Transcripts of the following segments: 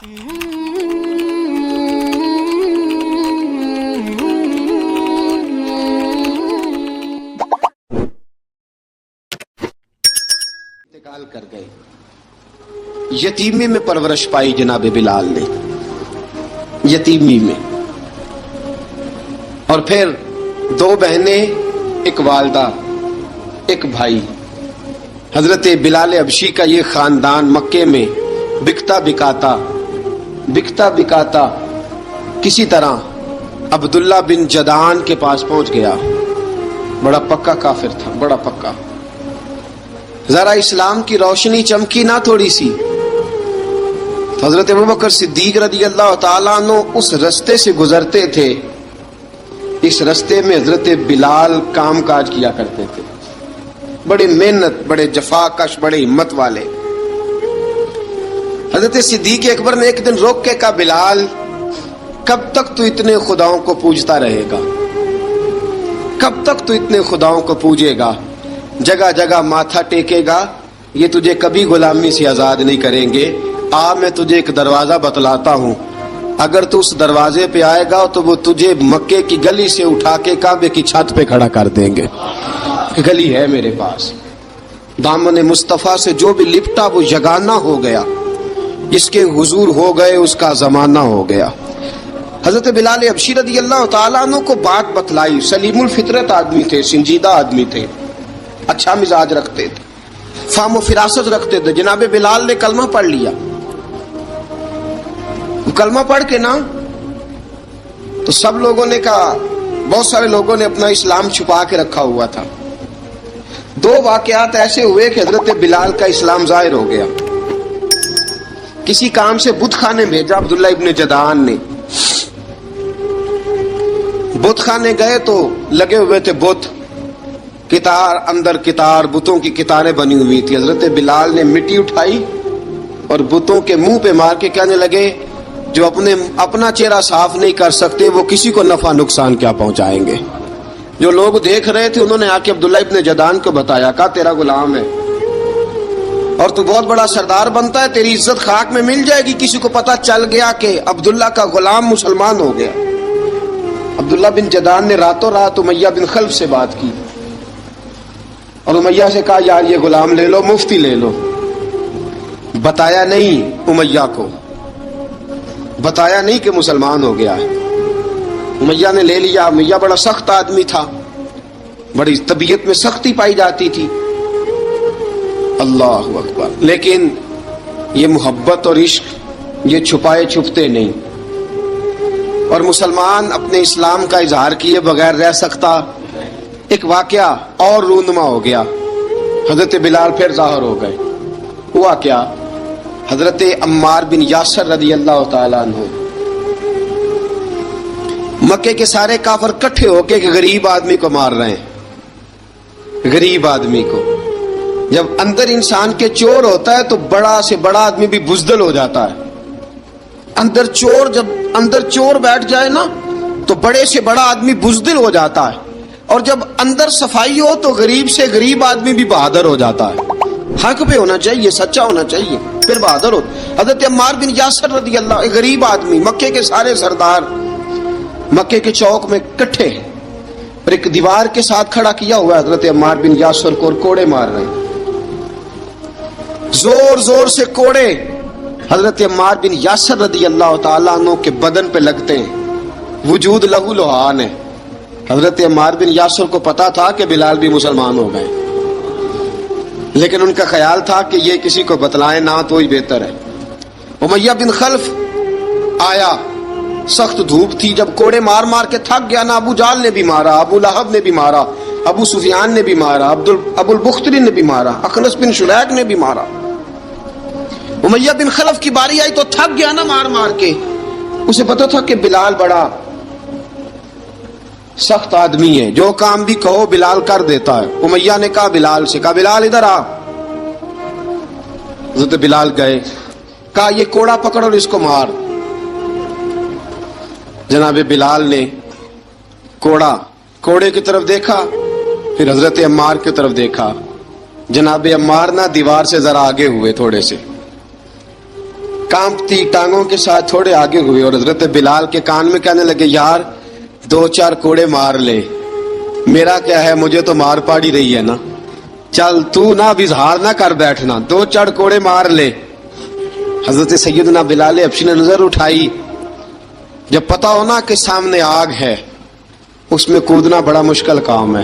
इंतकाल कर गए। यतीमी में परवरिश पाई जनाब बिलाल ने, यतीमी में। और फिर दो बहनें, एक वालदा, एक भाई। हजरत बिलाल हबशी का ये खानदान मक्के में बिकता बिकाता किसी तरह अब्दुल्ला बिन जदान के पास पहुंच गया। बड़ा पक्का काफिर था, बड़ा पक्का। जरा इस्लाम की रोशनी चमकी ना थोड़ी सी, तो हजरत अबू बकर सिद्दीक रज़ी अल्लाह ताला अन्हु उस रास्ते से गुजरते थे। इस रास्ते में हजरत बिलाल काम काज किया करते थे, बड़ी मेहनत, बड़े जफाकश, बड़े हिम्मत वाले। हजरत सिद्दीक अकबर ने एक दिन रोक के कहा, बिलाल कब तक तू इतने खुदाओं को पूजता रहेगा, कब तक तू इतने खुदाओं को पूजेगा, जगह जगह माथा टेकेगा, ये तुझे कभी गुलामी से आजाद नहीं करेंगे। मैं तुझे एक दरवाजा बतलाता हूं, अगर तू उस दरवाजे पे आएगा तो वो तुझे मक्के की गली से उठा के काबे की छत पे खड़ा कर देंगे। गली है मेरे पास, दामन मुस्तफा से जो भी लिपटा वो यगाना हो गया, जिसके हुजूर हो गए उसका जमाना हो गया। हजरत बिलाल हबशी रज़ी अल्लाह ताला अन्हु को बात बतलाई। सलीमुल फितरत आदमी थे, संजीदा आदमी थे, अच्छा मिजाज रखते थे, फाम फिरासत रखते थे। जनाब बिलाल ने कलमा पढ़ लिया। कलमा पढ़ के ना तो सब लोगों ने कहा, बहुत सारे लोगों ने अपना इस्लाम छुपा के रखा हुआ था। दो वाकयात ऐसे हुए कि हजरत बिलाल का इस्लाम जाहिर हो गया। किसी काम से बुत खाने भेजा अब्दुल्ला इब्न जदान ने। बुत खाने गए तो लगे हुए थे बुत, कितार अंदर कितार, बुतों की कितारें बनी हुई थी। हजरत बिलाल ने मिट्टी उठाई और बुतों के मुंह पे मार के कहने लगे, जो अपना चेहरा साफ नहीं कर सकते वो किसी को नफा नुकसान क्या पहुंचाएंगे। जो लोग देख रहे थे उन्होंने आके अब्दुल्ला इब्न जदान को बताया, कहा तेरा गुलाम है और तू बहुत बड़ा सरदार बनता है, तेरी इज्जत खाक में मिल जाएगी। किसी को पता चल गया कि अब्दुल्ला का गुलाम मुसलमान हो गया। अब्दुल्ला बिन जदान ने रातों रात उमैया बिन खल्फ से बात की और उमैया से कहा, यार ये गुलाम ले लो, मुफ्ती ले लो। बताया नहीं उमैया को, बताया नहीं कि मुसलमान हो गया है। उमैया ने ले लिया। उमैया बड़ा सख्त आदमी था, बड़ी तबीयत में सख्ती पाई जाती थी। अल्लाह अकबर। लेकिन ये मोहब्बत और इश्क ये छुपाए छुपते नहीं, और मुसलमान अपने इस्लाम का इजहार किए बगैर रह सकता। एक वाकया और रूनुमा हो गया। हजरत बिलाल फिर जाहिर हो गए। हुआ क्या, हजरत अम्मार बिन यासर रज़ी अल्लाह ताला अन्हु, मक्के के सारे काफिर इकट्ठे होके एक गरीब आदमी को मार रहे हैं। गरीब आदमी को, जब अंदर इंसान के चोर होता है तो बड़ा से बड़ा आदमी भी बुज़दिल हो जाता है। जब अंदर चोर बैठ जाए ना तो बड़े से बड़ा आदमी बुज़दिल हो जाता है, और जब अंदर सफाई हो तो गरीब से गरीब आदमी भी बहादुर हो जाता है। हक पे होना चाहिए, सच्चा होना चाहिए, फिर बहादुर हो। हजरत अम्मार बिन यासर रज़ी अल्लाह, एक गरीब आदमी, मक्के के सारे सरदार मक्के के चौक में इकट्ठे और एक दीवार के साथ खड़ा किया हुआ हजरत अम्मार बिन यासर को, और कोड़े मार रहे हैं, जोर जोर से कोड़े हजरत अम्मार बिन यासर रज़ी अल्लाह ताला अन्हु के बदन पे लगते हैं। वजूद लहू लुहान है। हजरत अम्मार बिन यासर को पता था कि बिलाल भी मुसलमान हो गए, लेकिन उनका ख्याल था कि ये किसी को बतलाए ना तो ही बेहतर है। उमैया बिन खल्फ आया, सख्त धूप थी। जब कोड़े मार मार के थक गया ना, अबू जाल ने भी मारा, अबू लहब ने भी मारा, अबू सुफियान ने भी मारा, अबुल बुख्तरी ने भी मारा, अखनस बिन शुलैक ने भी मारा। उमैया बिन खल्फ की बारी आई तो थक गया ना मार मार के। उसे पता था कि बिलाल बड़ा सख्त आदमी है, जो काम भी कहो बिलाल कर देता है। उमैया ने कहा बिलाल से, कहा बिलाल इधर आ। हज़रत बिलाल गए, कहा ये कोड़ा पकड़ और इसको मार। जनाब बिलाल ने कोड़े की तरफ देखा, फिर हजरत अम्मार की तरफ देखा। जनाब अम्मार ना दीवार से जरा आगे हुए थोड़े से, कांपती टांगों के साथ थोड़े आगे हुए और हजरत बिलाल के कान में कहने लगे, यार 2-4 कोड़े मार ले, मेरा क्या है, मुझे तो मार पड़ ही रही है ना, चल तू ना अब इजहार ना कर बैठना, 2-4 कोड़े मार ले। हजरत सैयदना बिलाल हबशी ने नजर उठाई, जब पता हो ना कि सामने आग है उसमें कूदना बड़ा मुश्किल काम है,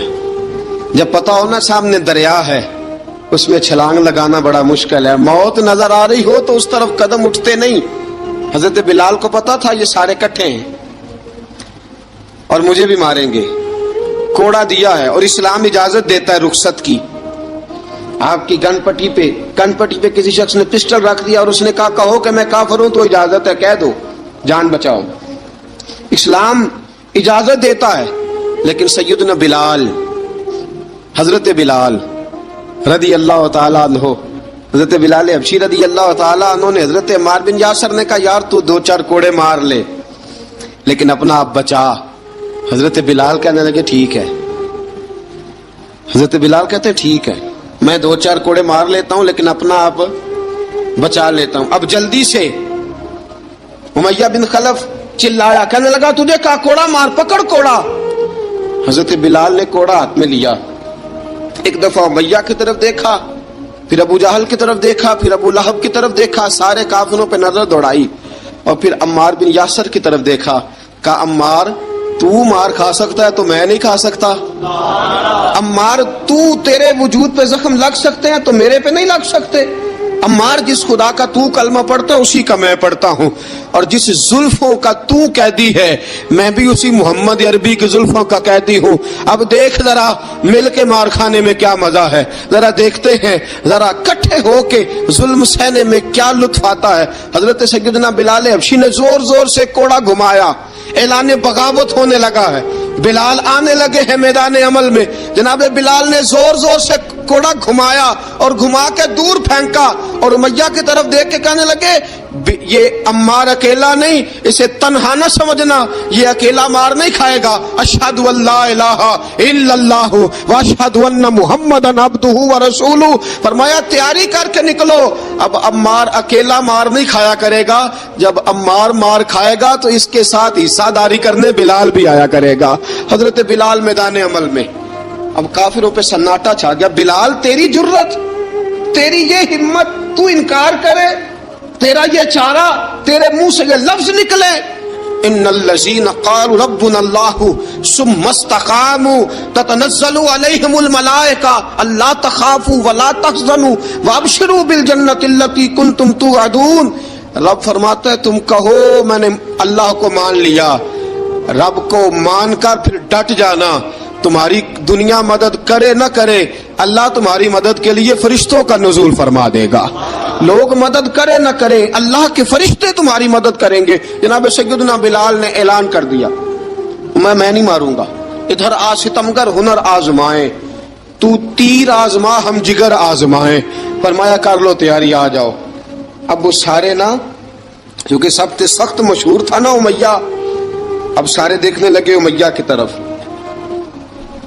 जब पता हो ना सामने दरिया है उसमें छलांग लगाना बड़ा मुश्किल है, मौत नजर आ रही हो तो उस तरफ कदम उठते नहीं। हजरत बिलाल को पता था ये सारे इकट्ठे हैं और मुझे भी मारेंगे, कोड़ा दिया है और इस्लाम इजाजत देता है रुखसत की। आपकी गनपट्टी पे किसी शख्स ने पिस्टल रख दिया और उसने कहा कहो कि मैं काफिर हूं तो इजाजत है, कह दो, जान बचाओ। इस्लाम इजाजत देता है। लेकिन सैयदना बिलाल, हजरत बिलाल रदी अल्लाह ताला अन्हो, हजरत बिलाल हबशी रदी अल्लाह ताला अन्हो ने हजरत अम्मार बिन यासर ने कहा, यार तू 2-4 कोड़े मार ले लेकिन अपना आप बचा। हजरत बिलाल कहने लगे ठीक है, हजरत बिलाल कहते ठीक है, मैं 2-4 कोड़े मार लेता हूं लेकिन अपना आप बचा लेता हूं। अब जल्दी से उमैया बिन खलफ चिल्लाया, कहने लगा तुझे कहा कोड़ा मार, पकड़ कोड़ा। हजरत बिलाल ने कोड़ा हाथ में लिया, एक दफा उमैया की तरफ देखा, फिर अबू जहल की तरफ देखा, फिर अबू लहब की तरफ देखा, सारे काफिरों पे नजर दौड़ाई और फिर अम्मार बिन यासर की तरफ देखा। कहा अम्मार तू मार खा सकता है तो मैं नहीं खा सकता, अम्मार तू तेरे वजूद पे जख्म लग सकते हैं तो मेरे पे नहीं लग सकते। अम्मार जिस खुदा का तू कलमा पढ़ता है उसी का मैं पढ़ता हूं, और जिस जुल्फों का तू कैदी है मैं भी उसी मोहम्मद अरबी की जुल्फों का कैदी हूं। अब देख जरा मिल के मार खाने में क्या मजा है, जरा देखते हैं, जरा इकट्ठे होके जुल्म सहने में क्या लुत्फ आता है। हजरत सैयदना बिलाल हबशी ने जोर जोर से कोड़ा घुमाया, ऐलान बगावत होने लगा है, बिलाल आने लगे हैं मैदान अमल में। जनाब बिलाल ने जोर जोर से कोड़ा घुमाया और घुमा के दूर फेंका और उमैया की तरफ देख के कहने लगे, ये अम्मार अकेला नहीं, इसे तन्हा न समझना, ये अकेला मार नहीं खाएगा। अशहदु अल्ला इलाहा इल्लल्लाहु व अशहदु अन्ना मुहम्मदन अब्दुहु व रसूलुहु। फरमाया तैयारी करके निकलो, अब अम्मार अकेला मार नहीं खाया करेगा, जब अम्मार मार खाएगा तो इसके साथ हिस्सादारी करने बिलाल भी आया करेगा। हजरत बिलाल मैदान अमल में, अब काफिरों पे सन्नाटा छा गया। बिलाल तेरी जुर्रत, तेरी ये हिम्मत, तू इनकार करे, तेरा ये चारा, तेरे मुंह से ये लफ्ज निकले, इन्नल्लज़ीना क़ालू रब्बुनल्लाहु सुम्मा इस्तक़ामू ततनज़्ज़लु अलैहिमुल मलाइका अल्ला तख़ाफ़ू वला तहज़नू वअबशिरू बिल जन्नति अल्लती कुन्तुम तुअदून। रब फरमाता है तुम कहो मैंने अल्लाह को मान लिया, रब को मानकर फिर डट जाना, तुम्हारी दुनिया मदद करे न करे अल्लाह तुम्हारी मदद के लिए फरिश्तों का नुज़ूल फरमा देगा। लोग मदद करे न करे अल्लाह के फरिश्ते तुम्हारी मदद करेंगे। जनाब सैयदना बिलाल ने ऐलान कर दिया, मैं नहीं मारूंगा, इधर आ सितमगर हुनर आजमाए, तू तीर आजमा हम जिगर आजमाए। फरमाया कर लो तैयारी, आ जाओ। अब वो सारे ना, क्योंकि सबसे सख्त मशहूर था ना उमैया, अब सारे देखने लगे उमैया की तरफ।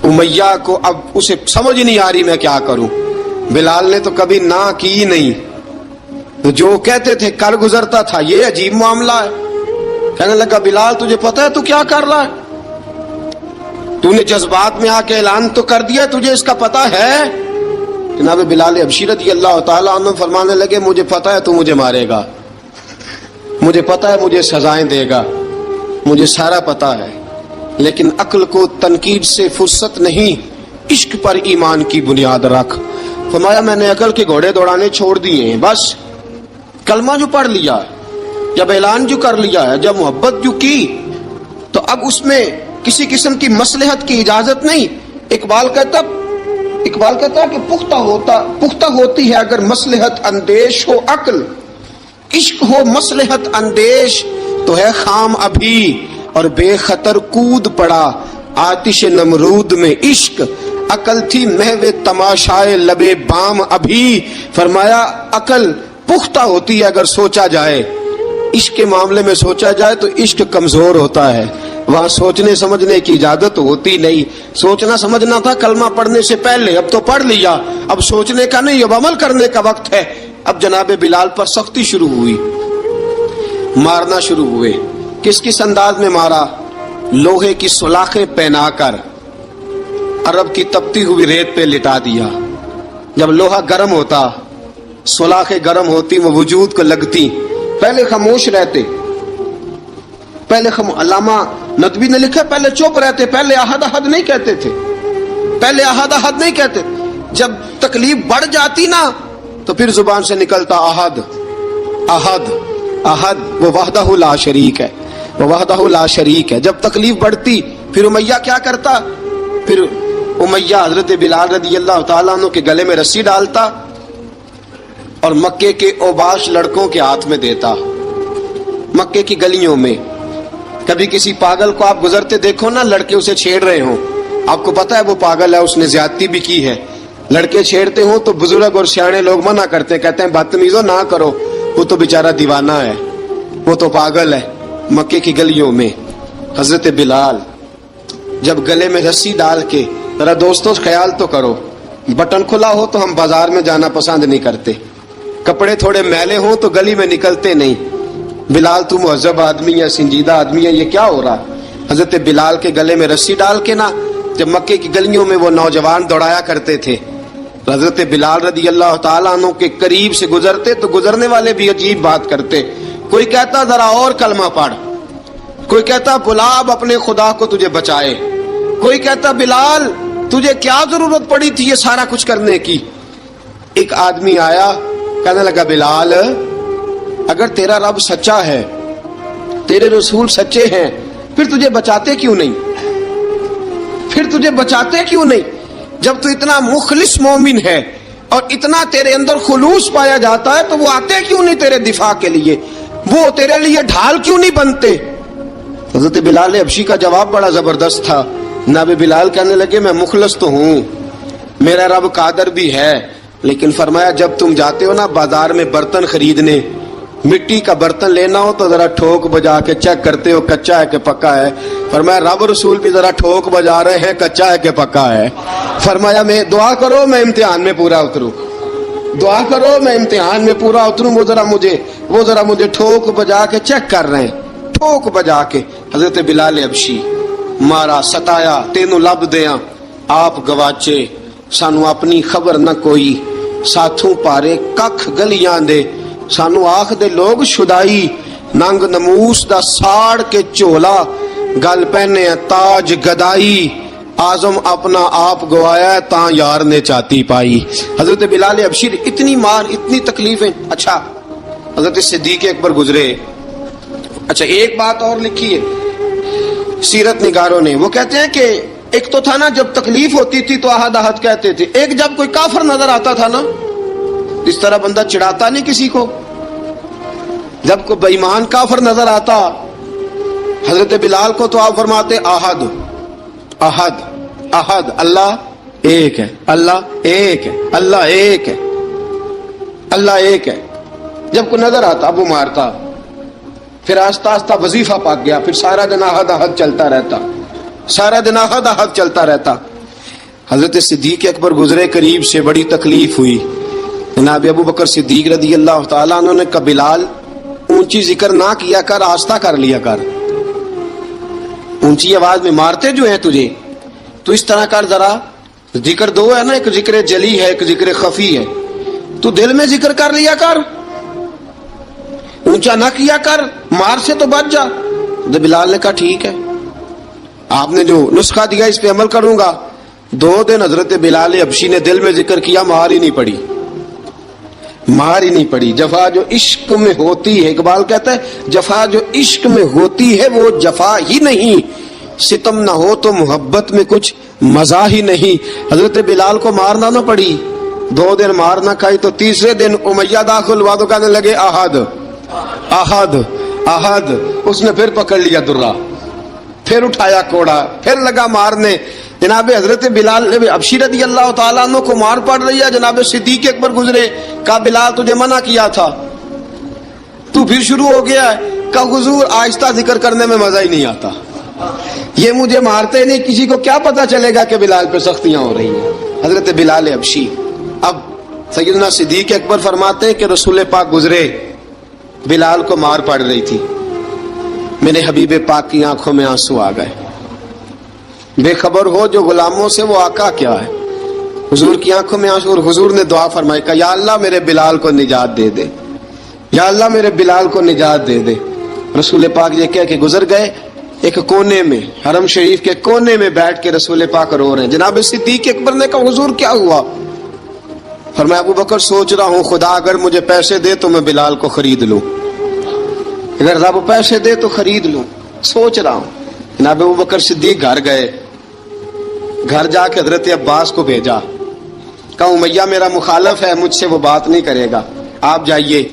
उमैया को अब उसे समझ नहीं आ रही मैं क्या करूं। बिलाल ने तो कभी ना की नहीं, तो जो कहते थे कर गुजरता था। ये अजीब मामला है। कहने लगा बिलाल तुझे पता है तू क्या कर रहा है, तूने जज्बात में आके ऐलान तो कर दिया, तुझे इसका पता है। जनाब बिलाल हबशी रज़ी अल्लाह ताला अन्हु फरमाने लगे मुझे पता है तू मुझे मारेगा, मुझे पता है मुझे सजाएं देगा, मुझे सारा पता है, लेकिन अक्ल को तनकीद से फुर्सत नहीं, इश्क पर ईमान की बुनियाद रख। फरमाया मैंने अकल के घोड़े दौड़ाने छोड़ दिए हैं, बस कलमा जो पढ़ लिया, जब ऐलान जो कर लिया है, जब मोहब्बत जो की, तो अब उसमें किसी किस्म की मसलहत की इजाजत नहीं। इकबाल कहता कि पुख्ता होती है अगर मसलहत अंदेश हो अक्ल, इश्क हो मसलहत अंदेश तो है खाम अभी और बेखतर कूद पड़ा आतिश नमरूद में इश्क, अकल थी महवे तमाशाए लबे बाम अभी। फरमाया अकल पुख्ता होती है अगर सोचा जाए, इश्क के मामले में सोचा जाए तो इश्क कमजोर होता है, वहां सोचने समझने की इजाजत होती नहीं। सोचना समझना था कलमा पढ़ने से पहले, अब तो पढ़ लिया, अब सोचने का नहीं, अब अमल करने का वक्त है। अब जनाब बिलाल पर सख्ती शुरू हुई, مارنا شروع ہوئے. کس کس انداز میں مارا؟ لوہے کی سلاخیں پہنا کر عرب کی تپتی ہوئی ریت پہ لٹا دیا. جب لوہا گرم ہوتا، سلاخیں گرم ہوتی، وہ وجود کو لگتی، پہلے خاموش رہتے. پہلے علامہ ندوی نے لکھا پہلے چپ رہتے، پہلے احد احد نہیں کہتے تھے، پہلے احد احد نہیں کہتے. جب تکلیف بڑھ جاتی نا تو پھر زبان سے نکلتا احد احد احد. وہ وحدہ لا شریک ہے، وہ وحدہ لا شریک ہے. جب تکلیف بڑھتی پھر امیہ کیا کرتا؟ پھر امیہ حضرت بلال رضی اللہ تعالیٰ عنہ کے گلے میں رسی ڈالتا اور مکے کے اوباش لڑکوں کے ہاتھ میں دیتا. مکے کی گلیوں میں کبھی کسی پاگل کو آپ گزرتے دیکھو نا، لڑکے اسے چھیڑ رہے ہوں، آپ کو پتا ہے وہ پاگل ہے، اس نے زیادتی بھی کی ہے. لڑکے چھیڑتے ہوں تو بزرگ اور سیانے لوگ منع کرتے ہیں، کہتے ہیں بدتمیزوں نہ کرو، وہ تو بیچارہ دیوانہ ہے، وہ تو پاگل ہے. مکے کی گلیوں میں حضرت بلال جب گلے میں رسی ڈال کے، ذرا دوستوں خیال تو کرو، بٹن کھلا ہو تو ہم بازار میں جانا پسند نہیں کرتے، کپڑے تھوڑے میلے ہوں تو گلی میں نکلتے نہیں. بلال تو مہذب آدمی ہے، سنجیدہ آدمی ہے، یہ کیا ہو رہا؟ حضرت بلال کے گلے میں رسی ڈال کے نا جب مکے کی گلیوں میں وہ نوجوان دوڑایا کرتے تھے، حضرت بلال رضی اللہ تعالیٰ عنہ کے قریب سے گزرتے تو گزرنے والے بھی عجیب بات کرتے. کوئی کہتا ذرا اور کلمہ پڑھ، کوئی کہتا بلا اب اپنے خدا کو تجھے بچائے، کوئی کہتا بلال تجھے کیا ضرورت پڑی تھی یہ سارا کچھ کرنے کی. ایک آدمی آیا کہنے لگا بلال اگر تیرا رب سچا ہے، تیرے رسول سچے ہیں، پھر تجھے بچاتے کیوں نہیں؟ پھر تجھے بچاتے کیوں نہیں؟ جب تو اتنا مخلص مومن ہے اور اتنا تیرے اندر خلوص پایا جاتا ہے تو وہ آتے کیوں نہیں تیرے دفاع کے لیے؟ وہ تیرے لیے ڈھال کیوں نہیں بنتے؟ حضرت بلال حبشی کا جواب بڑا زبردست تھا. جناب بلال کہنے لگے میں مخلص تو ہوں، میرا رب قادر بھی ہے، لیکن فرمایا جب تم جاتے ہو نا بازار میں برتن خریدنے، مٹی کا برتن لینا ہو تو ذرا ٹھوک بجا کے چیک کرتے ہو کچا ہے کہ پکا ہے. فرمایا رب رسول بھی ذرا ٹھوک بجا رہے ہیں کچا ہے کہ پکا ہے. فرمایا میں دعا کرو میں امتحان میں پورا اتروں، دعا کرو میں امتحان میں پورا اتروں. وہ ذرا مجھے ٹھوک بجا کے چیک کر رہے ہیں، ٹھوک بجا کے. حضرت بلال حبشی مارا ستایا تینوں لب دیاں آپ گواچے، سانو اپنی خبر نہ کوئی، ساتھوں پارے ککھ گلیاں دے، سانو آخ دے لوگ شدائی، ننگ نموس دا ساڑ کے چولا، گل پہنے تاج گدائی، آزم اپنا آپ گوایا ہے تاں یار نے چاتی پائی. حضرت بلال حبشی اتنی مار اتنی تکلیفیں. اچھا حضرت صدیق اکبر گزرے. اچھا ایک بات اور لکھی ہے سیرت نگاروں نے، وہ کہتے ہیں کہ ایک تو تھا نا جب تکلیف ہوتی تھی تو احد احد کہتے تھے، ایک جب کوئی کافر نظر آتا تھا نا اس طرح بندہ چڑھاتا نہیں کسی کو، جب کوئی بے ایمان کافر نظر آتا حضرت بلال کو تو آپ فرماتے احد احد احد، اللہ ایک ہے، اللہ ایک ہے، اللہ ایک ہے، اللہ ایک ہے. جب کوئی نظر آتا وہ مارتا. پھر آہستہ آہستہ وظیفہ پاک گیا، پھر سارا دن احد احد چلتا رہتا، سارا دن احد احد چلتا رہتا. حضرت صدیق اکبر گزرے قریب سے، بڑی تکلیف ہوئی. جناب ابو بکر صدیق رضی اللہ تعالیٰ عنہ نے کہا بلال اونچی ذکر نہ کیا کر، آہستہ کر لیا کر، اونچی آواز میں مارتے جو ہیں تجھے تو اس طرح کر، ذرا ذکر دو ہے نا، ایک ذکر جلی ہے ایک ذکر خفی ہے، تو دل میں ذکر کر لیا کر، اونچا نہ کیا کر، مار سے تو بچ جا. تو بلال نے کہا ٹھیک ہے، آپ نے جو نسخہ دیا اس پہ عمل کروں گا. 2 دن حضرت بلال حبشی نے دل میں ذکر کیا، مار ہی نہیں پڑی، مار ہی نہیں پڑی. جفا جو عشق میں ہوتی ہے، اقبال کہتا ہے جفا جو عشق میں ہوتی ہے وہ جفا ہی نہیں، ستم نہ ہو تو محبت میں کچھ مزہ ہی نہیں. حضرت بلال کو مارنا نہ پڑی، 2 دن مار نہ کھائی تو تیسرے دن امیہ داخل ہوا تو کہنے لگے احد احد احد. اس نے پھر پکڑ لیا درہ، پھر اٹھایا کوڑا، پھر لگا مارنے. جناب حضرت بلال حبشی رضی اللہ تعالیٰ عنہ کو مار پڑ رہی ہے. جناب صدیق اکبر گزرے، کہا بلال تجھے منع کیا تھا، تو پھر شروع ہو گیا ہے. کہا حضور آہستہ ذکر کرنے میں مزہ ہی نہیں آتا، یہ مجھے مارتے نہیں، کسی کو کیا پتا چلے گا کہ بلال پہ سختیاں ہو رہی ہیں. حضرت بلال حبشی. اب سیدنا صدیق اکبر فرماتے ہیں کہ رسول پاک گزرے बिलाल को मार पड़ रही थी। मेरे हबीब पाक की आंखों में आंसू आ गए। बेखबर हो जो गुलामों से वो आका क्या है। हुजूर की आंखों में आंसू, और हुजूर ने दुआ फरमाई कि या अल्लाह मेरे बिलाल को निजात दे दे, या अल्लाह मेरे बिलाल को निजात दे दे। रसूल पाक ये कह के गुजर गए। एक कोने में, हरम शरीफ के कोने में बैठ के रसूल पाक रो रहे हैं। जनाब सिद्दीक अकबर ने कहा हुजूर क्या हुआ? फरमाया अबू बकर सोच रहा हूं खुदा अगर मुझे पैसे दे तो मैं बिलाल को खरीद लूं, अगर रब पैसे दे तो खरीद लूं, सोच रहा हूं। जनाब अबू बकर सिद्दीक घर गए। घर जाके हजरत अब्बास को भेजा, कहा उमैया मेरा मुखालिफ है, मुझसे वो बात नहीं करेगा, आप जाइए,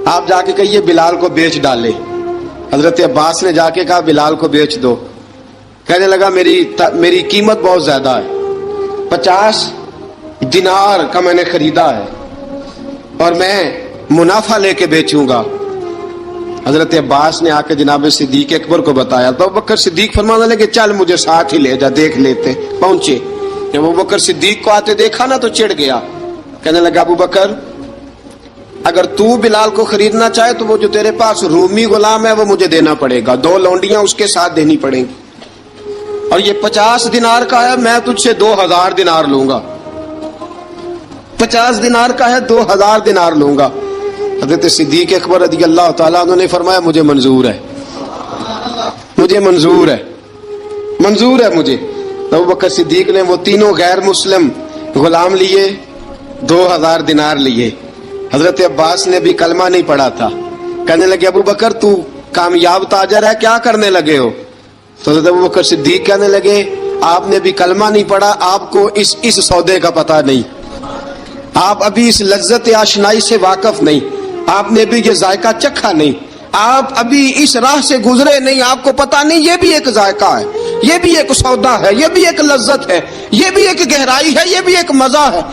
आप जाके कहिए बिलाल को बेच डाले। हजरत अब्बास ने जाके कहा बिलाल को बेच दो। कहने लगा मेरी कीमत बहुत ज्यादा है, 50 दिनार का मैंने खरीदा है और मैं मुनाफा लेके बेचूंगा। हजरत अब्बास ने आके जनाब सिद्दीक अकबर को बताया तो अबू बकर सिद्दीक फरमाने लगे चल मुझे साथ ही ले जा, देख लेते। पहुंचे, जब अबू बकर सिद्दीक को आते देखा ना तो चिढ़ गया। कहने लगा अबू बकर अगर तू बिलाल को खरीदना चाहे तो वो जो तेरे पास रूमी गुलाम है वो मुझे देना पड़ेगा, 2 लौंडियां उसके साथ देनी पड़ेंगी, और ये 50 दिनार का है, मैं तुझसे 2000 दिनार लूंगा। 50 दिनार का है, 2000 दिनार लूंगा। हज़रत सिद्दीक अकबर रज़ी अल्लाह ताला अन्हु ने फरमाया मुझे मंजूर है, मुझे मंजूर है, मंजूर है मुझे। अबू बकर सिद्दीक ने वो तीनों गैर मुस्लिम गुलाम लिए, 2000 दिनार लिए। हजरत अब्बास ने भी कलमा नहीं पढ़ा था। कहने लगे अबू बकर तू कामयाब ताजर है, क्या करने लगे हो? तो हजरत अबू बकर सिद्दीक कहने लगे आपने भी कलमा नहीं पढ़ा, आपको इस सौदे का पता नहीं, आप अभी इस लज्जत आशनाई से वाकिफ नहीं, आपने भी ये जायका चखा नहीं, आप अभी इस राह से गुजरे नहीं, आपको पता नहीं ये भी एक जायका है, ये भी एक सौदा है, ये भी एक लज्जत है, ये भी एक गहराई है, ये भी एक मजा है,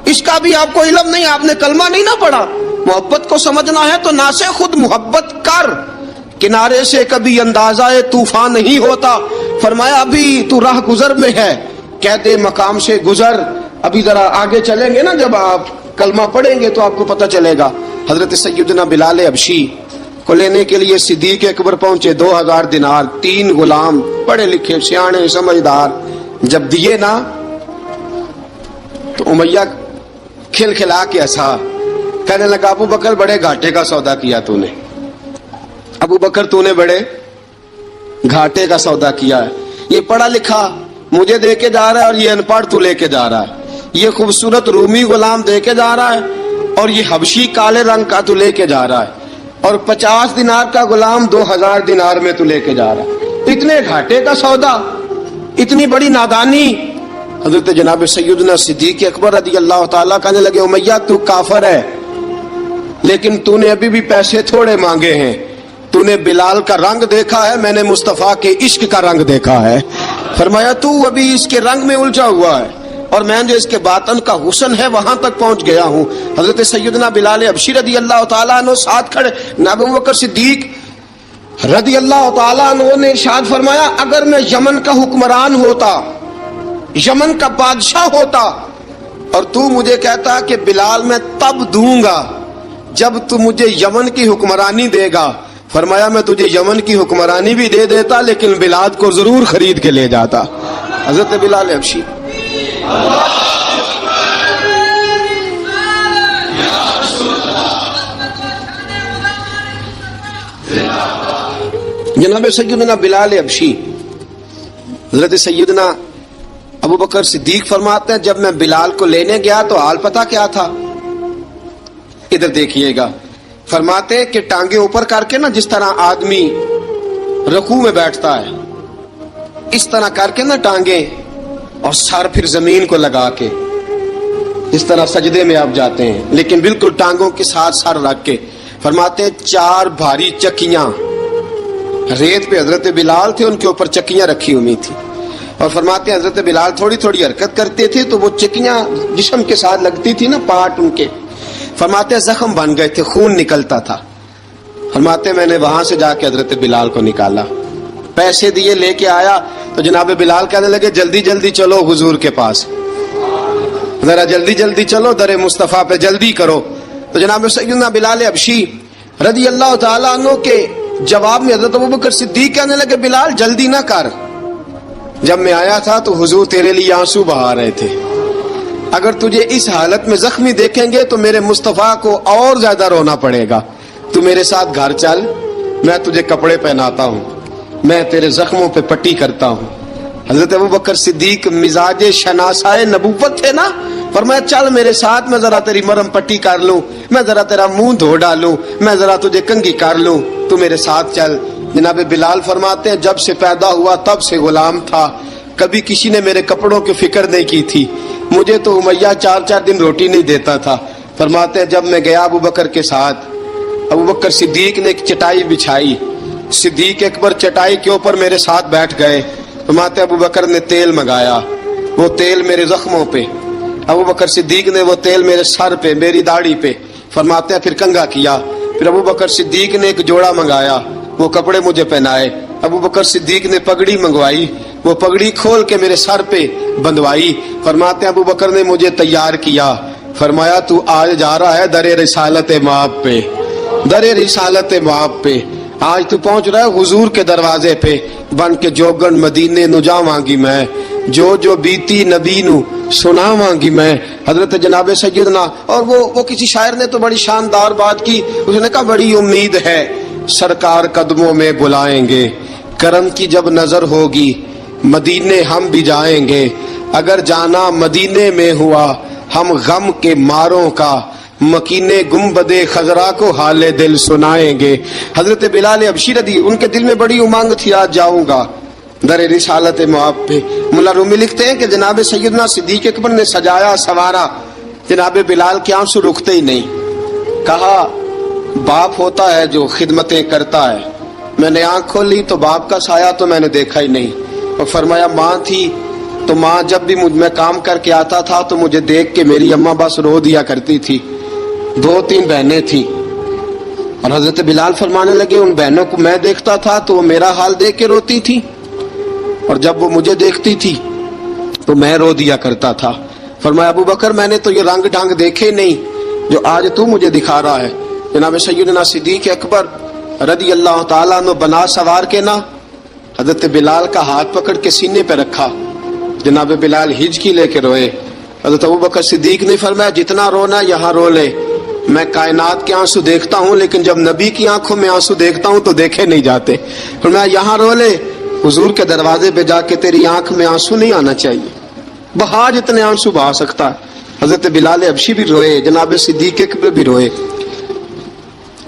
इसका भी आपको इल्म नहीं, आपने कलमा नहीं ना पढ़ा। मोहब्बत को समझना है तो ना से खुद मोहब्बत कर, किनारे से कभी अंदाजा तूफान नहीं होता। फरमाया अभी तू राह गुजर में है, कहते मकाम से गुजर, अभी जरा आगे चलेंगे ना, जब आप कलमा पढ़ेंगे तो आपको पता चलेगा। हजरत सैयदना बिलाल हबशी को लेने के लिए सिद्दीक अकबर पहुंचे, 2000 दिनार, 3 गुलाम, पढ़े लिखे सियाने समझदार, जब दिए ना तो उमैया खिलखिला के हंसा। कहने लगा अबू बकर बड़े घाटे का सौदा किया तूने, अबू बकर तूने बड़े घाटे का सौदा किया है। ये पढ़ा लिखा मुझे दे के जा रहा है और ये अनपढ़ तू लेके जा रहा है, ये खूबसूरत रूमी गुलाम दे के जा रहा है और ये हबशी काले रंग का तू लेके जा रहा है, और 50 दिनार का गुलाम 2000 दिनार में तू लेके जा रहा है। इतने घाटे का सौदा, इतनी बड़ी नादानी। हजरत जनाब सैयदना सिद्दीक अकबर रज़ी अल्लाह ताला कहने लगे उमैया तू काफर है, लेकिन तूने अभी भी पैसे थोड़े मांगे हैं, तूने बिलाल का रंग देखा है, मैंने मुस्तफा के इश्क का रंग देखा है। फरमाया तू अभी इसके रंग में उलझा हुआ है और मैं जो इसके बातन का हुस्न है वहां तक पहुंच गया हूं। हजरत सैयदना बिलाल हबशी रज़ी अल्लाह ताला अन्हु साथ खड़े, अबू बकर सिद्दीक रज़ी अल्लाह ताला अन्हु ने इरशाद फरमाया अगर मैं यमन का हुक्मरान होता, यमन का बादशाह होता, और तू मुझे कहता कि बिलाल मैं तब दूंगा जब तू मुझे यमन की हुक्मरानी देगा, फरमाया मैं तुझे यमन की हुक्मरानी भी दे देता लेकिन बिलाल को जरूर खरीद के ले जाता। हजरत बिलाल हबशी जनाब सैयदना बिलाल हबशी, हजरत सैयदना अबू बकर सिद्दीक फरमाते हैं जब मैं बिलाल को लेने गया तो हाल पता क्या था, इधर देखिएगा। फरमाते कि टांगे ऊपर करके ना, जिस तरह आदमी रकू में बैठता है इस तरह करके ना टांगे, और सर फिर जमीन को लगा के इस तरह सजदे में आप जाते हैं, लेकिन बिल्कुल टांगों के साथ सर रख के। फरमाते 4 भारी चक्कियां रेत पे हजरत बिलाल थे, उनके ऊपर चक्कियां रखी हुई थी, और फरमाते हजरत बिलाल थोड़ी थोड़ी हरकत करते थे तो वो चक्कियां जिस्म के साथ लगती थी ना, पार्ट उनके, फरमाते जख्म बन गए थे, खून निकलता था। फरमाते मैंने वहां से जाके हजरत बिलाल को निकाला, पैसे दिए, लेके आया तो जनाब बिलाल कहने लगे जल्दी जल्दी चलो हुजूर के पास, जरा जल्दी जल्दी चलो, दरे मुस्तफा पे जल्दी करो। तो जनाब सैयदना बिलाल हबशी رضی اللہ تعالیٰ عنہ کے جواب میں حضرت ابوبکر صدیق کہنے لگے بلال جلدی نہ کر، جب میں آیا تھا تو حضور تیرے لیے آنسو بہا رہے تھے، اگر تجھے اس حالت میں زخمی دیکھیں گے تو میرے مصطفیٰ کو اور زیادہ رونا پڑے گا، تو میرے ساتھ گھر چل، میں تجھے کپڑے پہناتا ہوں، میں تیرے زخموں پہ پٹی کرتا ہوں۔ حضرت ابوبکر صدیق مزاج شناسائے نبوت تھے نا، فرمایا چل میرے ساتھ، میں ذرا تیری مرہم پٹی کر لوں، میں ذرا تیرا منہ دھو ڈالوں، میں ذرا تجھے کنگھی کر لوں، تو میرے ساتھ چل۔ جناب بلال فرماتے ہیں جب سے پیدا ہوا تب سے غلام تھا، کبھی کسی نے میرے کپڑوں کی فکر نہیں کی تھی، مجھے تو امیہ 4 دن روٹی نہیں دیتا تھا۔ فرماتے ہیں جب میں گیا ابوبکر کے ساتھ، ابوبکر صدیق نے ایک چٹائی بچھائی، صدیق اکبر چٹائی کے اوپر میرے ساتھ بیٹھ گئے۔ فرماتے ہیں ابوبکر نے تیل منگایا، وہ تیل میرے زخموں پہ، ابوبکر صدیق نے وہ تیل میرے سر پہ، میری داڑھی پہ، فرماتے ہیں پھر کنگھا کیا، پھر ابوبکر صدیق نے ایک جوڑا منگایا، وہ کپڑے مجھے پہنائے، ابوبکر صدیق نے پگڑی منگوائی، وہ پگڑی کھول کے میرے سر پہ بندھوائی۔ فرماتے ہیں ابوبکر نے مجھے تیار کیا، فرمایا تو آج جا رہا ہے در رسالت مآب پہ، در رسالت مآب پہ، آج تو پہنچ رہا ہے حضور کے دروازے پہ، بن کے جوگن مدینے نو جاواں گی میں، جو بیتی نبی نو سناواں گی میں۔ حضرت جناب سیدنا، اور وہ کسی شاعر نے تو بڑی شاندار بات کی، اس نے کہا بڑی امید ہے سرکار قدموں میں بلائیں گے، کرم کی جب نظر ہوگی مدینے ہم بھی جائیں گے، اگر جانا مدینے میں ہوا ہم غم کے ماروں کا، مکینے گنبدے خضرا کو حال دل سنائیں گے۔ حضرت بلال حبشی رضی ان کے دل میں بڑی امنگ تھی آج جاؤں گا در رسالت مآب پہ۔ ملا رومی لکھتے ہیں کہ جناب سیدنا صدیق اکبر نے سجایا سوارا، جناب بلال کے آنسو رکتے ہی نہیں، کہا باپ ہوتا ہے جو خدمتیں کرتا ہے، میں نے آنکھ کھولی تو باپ کا سایہ تو میں نے دیکھا ہی نہیں، اور فرمایا ماں تھی تو ماں جب بھی میں کام کر کے آتا تھا تو مجھے دیکھ کے میری اماں بس رو دیا کرتی تھی، 2-3 بہنیں تھیں، اور حضرت بلال فرمانے لگے ان بہنوں کو میں دیکھتا تھا تو وہ میرا حال دیکھ کے روتی تھی، اور جب وہ مجھے دیکھتی تھی تو میں رو دیا کرتا تھا۔ فرمایا ابوبکر میں نے تو یہ رنگ ڈھنگ دیکھے نہیں جو آج تو مجھے دکھا رہا ہے۔ جناب سیدنا صدیق اکبر رضی اللہ تعالیٰ عنہ بنا سوار کے نا حضرت بلال کا ہاتھ پکڑ کے سینے پہ رکھا، جناب بلال ہجکی لے کے روئے۔ حضرت ابوبکر صدیق نے فرمایا جتنا رونا یہاں رو لے، میں کائنات کے آنسو دیکھتا ہوں لیکن جب نبی کی آنکھوں میں آنسو دیکھتا ہوں تو دیکھے نہیں جاتے، فرمایا یہاں رو لے، حضور کے دروازے پہ جا کے تیری آنکھ میں آنسو نہیں آنا چاہیے، بہا جتنے آنسو بہا سکتا ہے۔ حضرت بلال حبشی بھی روئے، جناب صدیق اکبر بھی روئے۔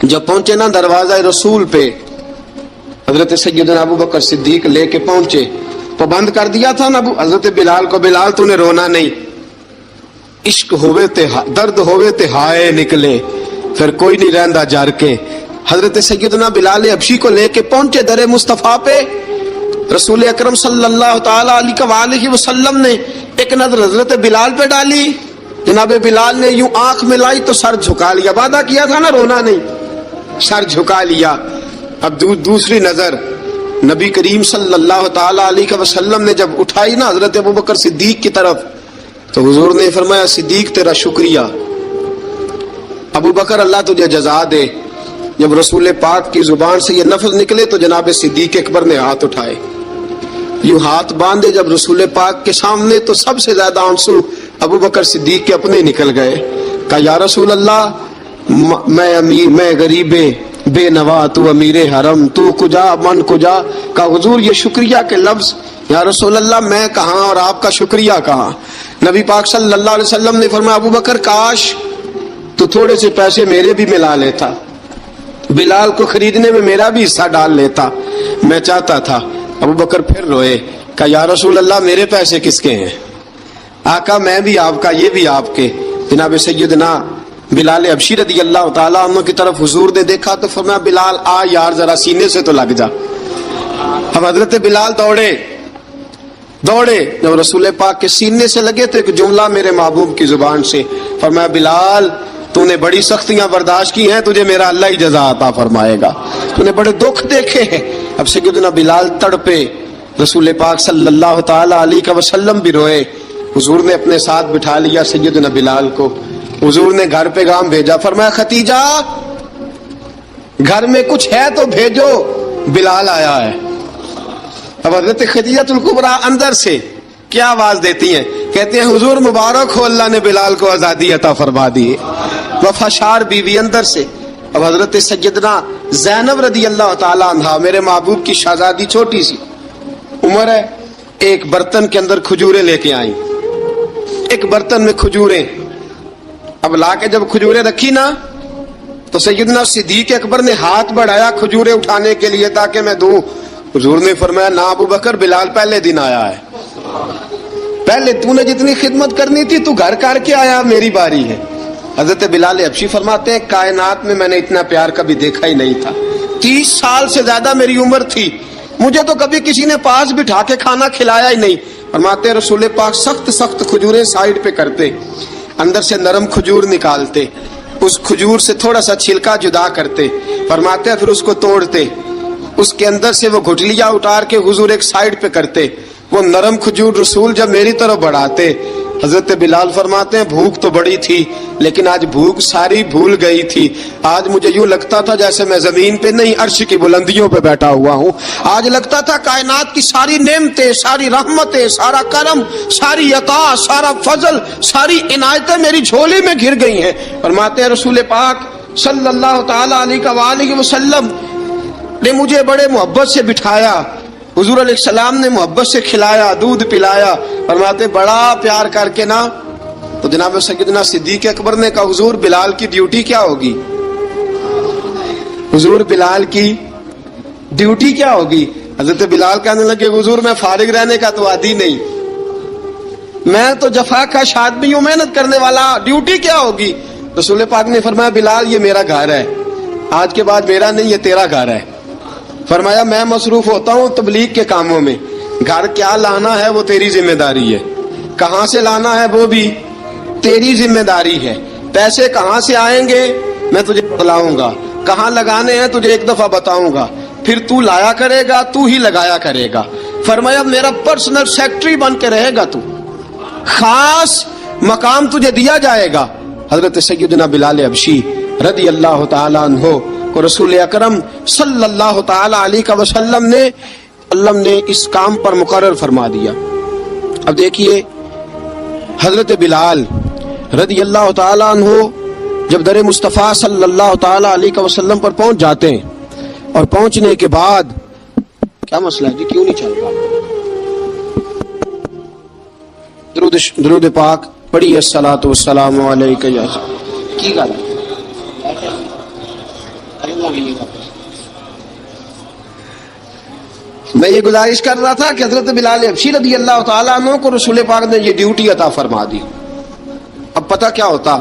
جب پہنچے نا دروازہ رسول پہ، حضرت سیدنا ابوبکر صدیق لے کے پہنچے، پابند کر دیا تھا نا حضرت بلال کو، بلال تو نے رونا نہیں، عشق ہوئے تے درد ہوئے تے ہائے نکلے، پھر کوئی نہیں رہندا جار کے۔ حضرت سیدنا بلال حبشی کو لے کے پہنچے در مصطفیٰ پہ، رسول اکرم صلی اللہ تعالی علیہ وسلم نے ایک نظر حضرت بلال پہ ڈالی، جناب بلال نے یوں آنکھ ملائی تو سر جھکا لیا، وعدہ کیا تھا نا رونا نہیں، سر جھکا لیا۔ اب دوسری نظر نبی کریم صلی اللہ تعالی علیہ وسلم نے جب اٹھائی نا حضرت ابوبکر صدیق کی طرف، تو حضور نے فرمایا صدیق تیرا شکریہ، ابوبکر اللہ تجھے جزا دے۔ جب رسول پاک کی زبان سے یہ لفظ نکلے تو جناب صدیق اکبر نے ہاتھ اٹھائے، یوں ہاتھ باندھے جب رسول پاک کے سامنے، تو سب سے زیادہ آنسو ابوبکر صدیق کے اپنے نکل گئے۔ کہا یا رسول اللہ میں غریب بے نوا، تو امیر حرم، تو کجا من کجا۔ کہا حضور یہ شکریہ کے لفظ، یا رسول اللہ میں کہاں اور آپ کا شکریہ کہاں۔ نبی پاک صلی اللہ علیہ وسلم نے فرمایا ابوبکر کاش تو تھوڑے سے پیسے میرے بھی ملا لیتا، بلال کو خریدنے میں میرا بھی حصہ ڈال لیتا، میں چاہتا تھا۔ ابوبکر پھر روئے، کہا یا رسول اللہ میرے پیسے کس کے ہیں؟ آقا میں بھی آپ کا، یہ بھی آپ کے۔ جناب سیدنا بلال حبشی رضی اللہ تعالیٰ عنہ کی طرف حضور نے دیکھا تو فرمایا بلال آ یار ذرا سینے سے تو لگ جا۔ اب حضرت بلال دوڑے، جب رسول پاک کے سینے سے لگے تو ایک جملہ میرے محبوب کی زبان سے، فرمایا بلال تو نے بڑی سختیاں برداشت کی ہیں، تجھے میرا اللہ ہی جزا عطا فرمائے گا، تو نے بڑے دکھ دیکھے ہیں۔ اب سیدنا بلال تڑپے، رسول پاک صلی اللہ تعالی علیہ وسلم بھی روئے۔ حضور نے اپنے ساتھ بٹھا لیا سیدنا بلال کو، حضور نے گھر پیغام بھیجا، فرمایا ختیجہ घर में कुछ है तो भेजो, बिलाल आया है। अब हजरत खदीजतुल कुबरा अंदर से क्या आवाज देती हैं, कहते हैं हुजूर मुबारक हो, अल्लाह ने बिलाल को आजादी अता फरमा दी है। वफाशार बीवी अंदर से। अब हजरत सैयदना ज़ैनब रदी अल्लाह ताला अन्हा, मेरे महबूब की शहजादी, छोटी सी उम्र है, एक बर्तन के अंदर खजूरें लेके आई, एक बर्तन में खजूरें। अब लाके जब खजूरें रखी ना, तो सैयदना सिद्दीक अकबर ने हाथ बढ़ाया खजूरें उठाने के लिए ताकि मैं दूं। हुजूर ने फरमाया ना अबू बकर, बिलाल पहले दिन आया है, पहले तूने जितनी खिदमत करनी थी तू घर करके आया, मेरी बारी है। हजरत बिलाल हबशी फरमाते हैं कायनात में मैंने इतना प्यार कभी देखा ही नहीं था। 30 साल से ज्यादा मेरी उम्र थी, मुझे तो कभी किसी ने पास बिठा के खाना खिलाया ही नहीं। फरमाते रसूल पाक सख्त सख्त खजूरें साइड पे करते, अंदर से नरम खजूर निकालते, उस खजूर से थोड़ा सा छिलका जुदा करते, फरमाते फिर उसको तोड़ते, उसके अंदर से वो गुठलियां उतार के हुजूर एक साइड पे करते। वो नरम खजूर रसूल जब मेरी तरफ बढ़ाते, हजरत बिलाल फरमाते हैं भूख तो बड़ी थी, लेकिन आज भूख सारी भूल गई थी। आज मुझे यूं लगता था जैसे मैं जमीन पे नहीं अर्श की बुलंदियों पे बैठा हुआ हूँ। आज लगता था कायनात की सारी नेमतें, सारी रहमतें, सारा करम, सारी अता, सारा फजल, सारी इनायतें मेरी झोली में घिर गई हैं। फरमाते हैं रसूल पाक सल्लल्लाहु ताला अलैहि वसल्लम ने मुझे बड़े मोहब्बत से बिठाया, हुजूर अलैहिस्सलाम ने मोहब्बत से खिलाया, दूध पिलाया। फरमाते बड़ा प्यार करके ना, तो जनाब सैयदना सिद्दीक अकबर ने कहा हुजूर बिलाल की ड्यूटी क्या होगी, हुजूर बिलाल की ड्यूटी क्या होगी। हजरत बिलाल कहने लगे हुजूर मैं फारिग रहने का तो आदी नहीं, मैं तो जफाकश आदमी हूं, मेहनत करने वाला, ड्यूटी क्या होगी। रसूल पाक ने फरमाया बिलाल ये मेरा घर है, आज के बाद मेरा नहीं ये तेरा घर है। फरमाया मैं मसरूफ होता हूँ तबलीग के कामों में, घर क्या लाना है वो तेरी जिम्मेदारी है, कहाँ से लाना है वो भी तेरी जिम्मेदारी है, पैसे कहाँ से आएंगे मैं तुझे बताऊंगा, कहाँ लगाने हैं तुझे एक दफा बताऊंगा, फिर तू लाया करेगा, तू ही लगाया करेगा। फरमाया मेरा पर्सनल सेक्रेटरी बन के रहेगा तू, खास मकाम तुझे दिया जाएगा। हजरत सैयदना बिलाल हबशी रदी अल्लाह ताला अन्हो को रसूल अकरम सल्लल्लाहु ताला अलैहि वसल्लम ने इस काम पर मुकर्रर फरमा दिया। अब देखिए हजरत बिलाल रदी अल्लाह ताला अन्हो जब दर मुस्तफ़ा सल्लल्लाहु ताला अलैहि वसल्लम पर पहुंच जाते हैं, और पहुंचने के बाद क्या मसला है जी, क्यों नहीं चल रहा। दुरूद पाक पढ़िए अस्सलातु वस्सलामु अलैका या की गल मैं ये गुजारिश कर रहा था कि हजरत बिलाल हबशी रज़ी अल्लाह ताला अन्हु को रसूल पाक ने ये ड्यूटी अता फरमा दी। अब पता क्या होता,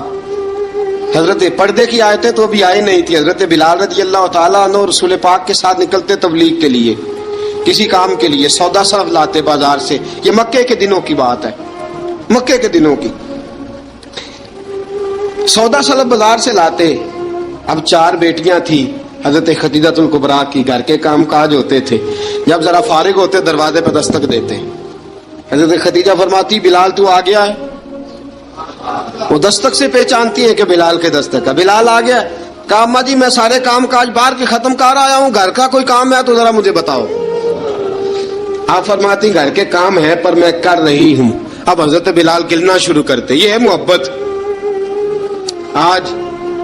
हजरत पर्दे की आयतें तो अभी आई नहीं थी। हजरत बिलाल रज़ी अल्लाह ताला अन्हु रसूल पाक के साथ निकलते तबलीग के लिए, किसी काम के लिए, सौदा सरफ लाते बाजार से। ये मक्के के दिनों की बात है, मक्के के दिनों की सौदा सरफ बाजार से लाते। अब 4 बेटियां थी हजरत खदीजतुल कुबरा की, घर के काम काज होते थे, जब जरा फारिग होते दरवाजे पर दस्तक देते। हजरत खदीजा फरमाती बिलाल तू आ गया है, वो दस्तक से पहचानती है कि बिलाल के दस्तक है। बिलाल आ गया, कहा अम्मा जी मैं सारे काम काज बाहर के खत्म कर आया हूँ, घर का कोई काम है तो जरा मुझे बताओ। आप फरमाती घर के काम है पर मैं कर रही हूँ। अब हजरत बिलाल गिलना शुरू करते, ये है मोहब्बत। आज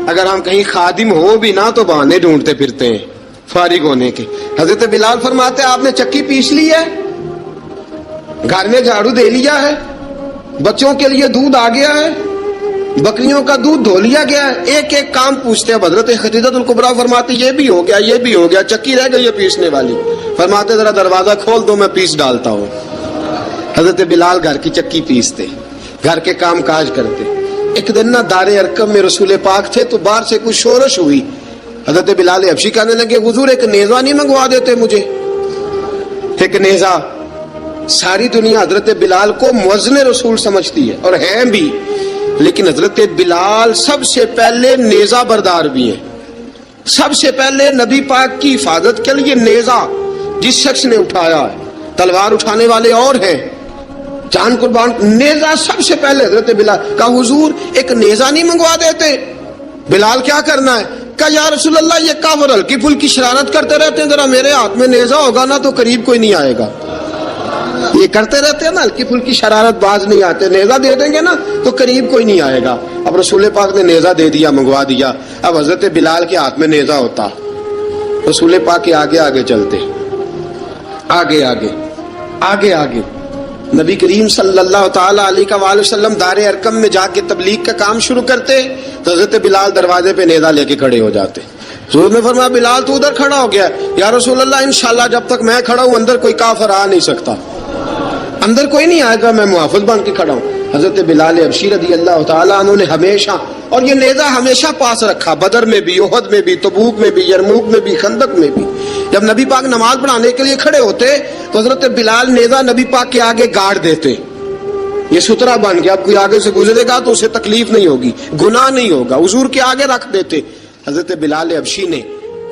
अगर हम कहीं खादिम हो भी ना तो बहाने ढूंढते फिरते हैं फारिग होने के। हजरत बिलाल फरमाते आपने चक्की पीस ली है, घर में झाड़ू दे लिया है, बच्चों के लिए दूध आ गया है, बकरियों का दूध धो लिया गया है, एक एक काम पूछते हैं। हजरत खदीजतुल कुबरा फरमाती ये भी हो गया, ये भी हो गया, चक्की रह गई है पीसने वाली। फरमाते जरा दरवाजा खोल दो मैं पीस डालता हूँ। हजरत बिलाल घर की चक्की पीसते, घर के काम काज करते। एक दिन ना दारे अरकम में रसूल पाक थे तो बाहर से कुछ शोरश हुई। हजरत बिलाल हबशी कहने लगे हुजूर एक नेजा नहीं मंगवा देते मुझे, एक नेजा। सारी दुनिया हजरत बिलाल को मुअज्जिन रसूल समझती है और हैं भी, लेकिन हजरत बिलाल सबसे पहले नेजा बरदार भी हैं। सबसे पहले नबी पाक की हिफाजत के लिए नेजा जिस शख्स ने उठाया है, तलवार उठाने वाले और हैं, जान कुर्बान, नेजा सबसे पहले हजरत बिलाल का। हुजूर एक नेजा नहीं मंगवा देते। बिलाल क्या करना है, کہا یا رسول اللہ یہ کافر ہلکی پھلکی شرارت کرتے رہتے ہیں، ذرا میرے ہاتھ میں نیزہ ہوگا نا تو قریب کوئی نہیں آئے گا. یہ کرتے رہتے ہیں نا ہلکی پھلکی شرارت، باز نہیں آتے، نیزہ دے دیں گے نا تو قریب کوئی نہیں آئے گا. اب رسول پاک نے نیزہ دے دیا، منگوا دیا. اب حضرت بلال کے ہاتھ میں نیزہ ہوتا، رسول پاک کے آگے آگے چلتے، آگے آگے آگے آگے. نبی کریم صلی اللہ تعالی علیہ وآلہ وسلم دار ارقم میں جا کے تبلیغ کا کام شروع کرتے تو حضرت بلال دروازے پہ نیزہ لے کے کھڑے ہو جاتے. حضور نے فرمایا بلال تو ادھر کھڑا ہو گیا. یا رسول اللہ انشاءاللہ جب تک میں کھڑا ہوں اندر کوئی کافر آ نہیں سکتا، اندر کوئی نہیں آئے گا، میں محافظ بن کے کھڑا ہوں. حضرت بلال حبشی رضی اللہ تعالیٰ عنہ نے ہمیشہ، اور یہ نیزہ ہمیشہ پاس رکھا، بدر میں بھی، احد میں بھی، تبوک میں بھی، یرموک میں بھی، خندق میں بھی. جب نبی پاک نماز پڑھانے کے لیے کھڑے ہوتے تو حضرت بلال نیزہ نبی پاک کے آگے گاڑ دیتے. یہ سترا بن گیا، اب کوئی آگے سے گزرے گا تو اسے تکلیف نہیں ہوگی، گناہ نہیں ہوگا، حضور کے آگے رکھ دیتے. حضرت بلال حبشی نے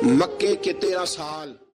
مکے کے 13 سال